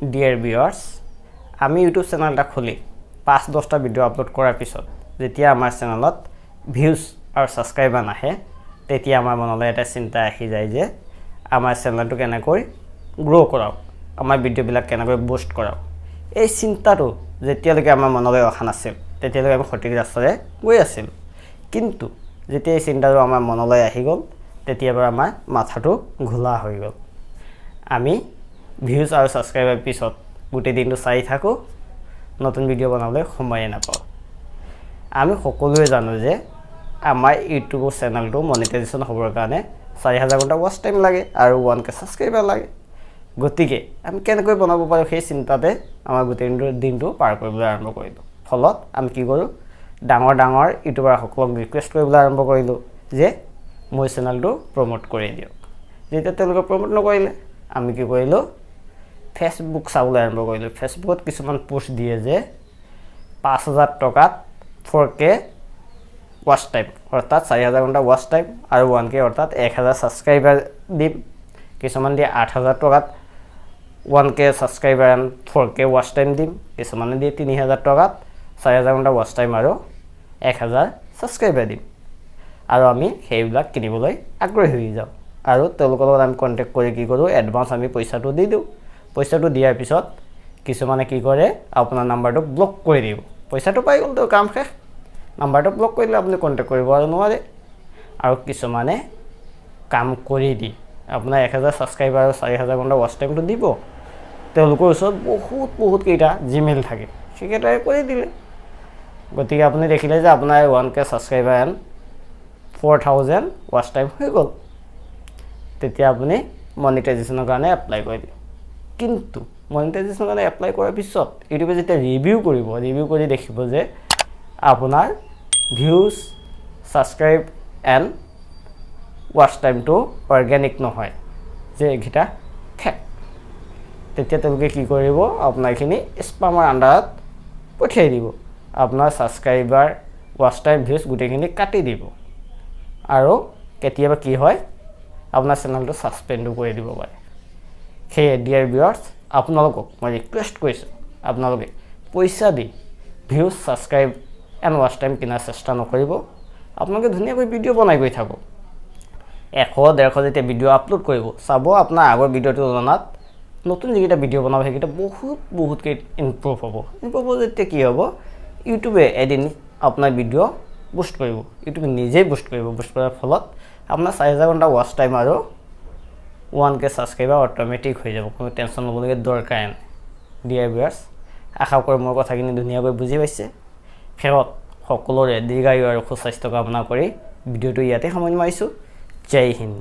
dear viewers আমি YouTube চেনেলটা খুলি 5-10টা video upload কৰাৰ পিছত যেতিয়া আমাৰ চেনেলত ভিউজ আৰু সাবস্ক্ৰাইবাৰ নাহে তেতিয়া আমাৰ মনলৈ এটা চিন্তা আহি যায় যে আমাৰ চেনেলটো কেনেকৈ গ্ৰো কৰাও আমাৰ ভিডিওবিলাক কেনেকৈ বুষ্ট কৰাও এই চিন্তাটো যেতিয়ালৈকে আমাৰ মনলৈ অহা নাছিল তেতিয়ালৈকে আমি সঠিক ৰাস্তাৰে গৈ আছিল কিন্তু যেতিয়া এই চিন্তাটো আমাৰ মনলৈ আহি গ'ল তেতিয়াৰ আমাৰ মাথাটো ঘোলা হৈ গ'ল আমি ভিউজ আৰু সাবস্ক্ৰাইবাৰ পিছত গোটেই দিনটো চাই থাকো নতুন ভিডিও বনাবলৈ সময় নাপাও আমি সকলোৱে জানো যে আমাৰ ইউটিউব চেনেলটো মনিটাইজেশ্যন হ'বৰ কাৰণে 4000 ঘণ্টা ওয়াচ টাইম লাগে আৰু 1k সাবস্ক্ৰাইবাৰ লাগে গতিকে আমি কেনেকৈ বনাব পাৰো সেই চিন্তাতে আমাৰ গোটেই দিনটো পাৰ কৰিবলৈ আৰম্ভ কৰিলো ফলত আমি কি কৰো ডাঙৰ ডাঙৰ ইউটিউবাৰ সকলক ৰিকুৱেষ্ট কৰিবলৈ আৰম্ভ কৰিলো যে মোৰ চেনেলটো প্ৰমোট কৰি দিয়ক যেতিয়া তেওঁলোকে প্ৰমোট নকৰিলে আমি কি কৰিলো ফেসবুক চাবলৈ আৰম্ভ কৰিলো ফেসবুকত কিছুমান পোষ্ট দিয়ে যে 5000 টকাত 4k ওয়াচ টাইম অৰ্থাৎ 4000 ঘণ্টা ওয়াচ টাইম আৰু 1k অৰ্থাৎ 1000 সাবস্ক্ৰাইবাৰ দিম কিছুমান দিয়ে 8000 টকাত 1k সাবস্ক্ৰাইবাৰ আৰু 4k ওয়াচ টাইম দিম কিছুমানে দিয়ে 3000 টকাত 4000 ঘণ্টা ওয়াচ টাইম আৰু 1000 সাবস্ক্ৰাইবাৰ দিম আৰু আমি সেইবিলাক কিনিবলৈ আগ্ৰহী হৈ যাওঁ আৰু তেওঁলোকৰ লগত আমি কন্টাক্ট কৰি কি কৰো এডভান্স আমি পইচাটো দি দিও পইচাটো দিয়াৰ পিছত কিছুমানে কি কৰে আপোনাৰ নাম্বাৰটো ব্লক কৰি দিব পইচাটো পাই গ'ল তো কাম শেষ নাম্বাৰটো ব্লক কৰিলে আপুনি কন্টাক্ট কৰিব আৰু নোৱাৰে আৰু কিছুমানে কাম কৰি দি আপোনাৰ 1000 সাবস্ক্ৰাইবাৰ আৰু 4000 ঘণ্টা ওয়াচ টাইমটো দিব তেওঁলোকৰ ওচৰত বহুত কেইটা জিমেইল থাকে সেকেটাই কৰি দিলে গতিকে আপুনি দেখিলে যে আপোনাৰ 1k subscriber and 4000 watch time হৈ গ'ল তেতিয়া আপুনি মনিটাইজেশ্যনৰ কাৰণে এপ্লাই কৰিলে কিন্তু মনিটাইজেশ্যনৰ কাৰণে এপ্লাই কৰাৰ পিছত ইউটিউবে যেতিয়া ৰিভিউ কৰি দেখিব যে আপোনাৰ ভিউজ সাবস্ক্ৰাইব এণ্ড ওয়াচ টাইমটো অৰ্গেনিক নহয় যে এগিটা ফেক তেতিয়া তেওঁলোকে কি কৰিব আপোনাৰখিনি স্পামৰ আন্ডাৰত পঠিয়াই দিব আপোনাৰ সাবস্ক্ৰাইবাৰ ওয়াচ টাইম ভিউজ গোটেইখিনি কাটি দিব আৰু কেতিয়াবা কি হয় আপোনাৰ চেনেলটো সাসপেন্ডও কৰি দিব পাৰে সেই ডিয়াৰ ভিউয়াৰ্স আপোনালোকক মই ৰিকুৱেষ্ট কৰিছো আপোনালোকে পইচা দি views subscribe and watch time কিনাৰ চেষ্টা নকৰিব আপোনালোকে ধুনীয়াকৈ ভিডিও বনাই গৈ থাকক 100-150 যেতিয়া ভিডিও আপলোড কৰিব চাব আপোনাৰ আগৰ ভিডিওটো তুলনাত নতুন যিটা ভিডিও বনাব সেইটা বহুত ইমপ্ৰুভ হ'ব যেতিয়া কি হ'ব ইউটিউবে এদিন আপোনাৰ ভিডিও বুষ্ট কৰিব ইউটিউবে নিজেই বুষ্ট কৰাৰ ফলত আপোনাৰ 4000 ঘণ্টা ওয়াচ টাইম আৰু 1k সাবস্ক্ৰাইবাৰ অটোমেটিক হৈ যাব কোনো টেনচন ল'বলগীয়া দৰকাৰ নাই ডিয়াৰ ভিউয়াৰ্স আশা কৰোঁ মোৰ কথাখিনি ধুনীয়াকৈ বুজি পাইছে ফেৰত সকলোৰে দীৰ্ঘায়ু আৰু সুস্বাস্থ্য কামনা কৰি ভিডিওটো ইয়াতে সামৰণি মাৰিছো জয় হিন্দ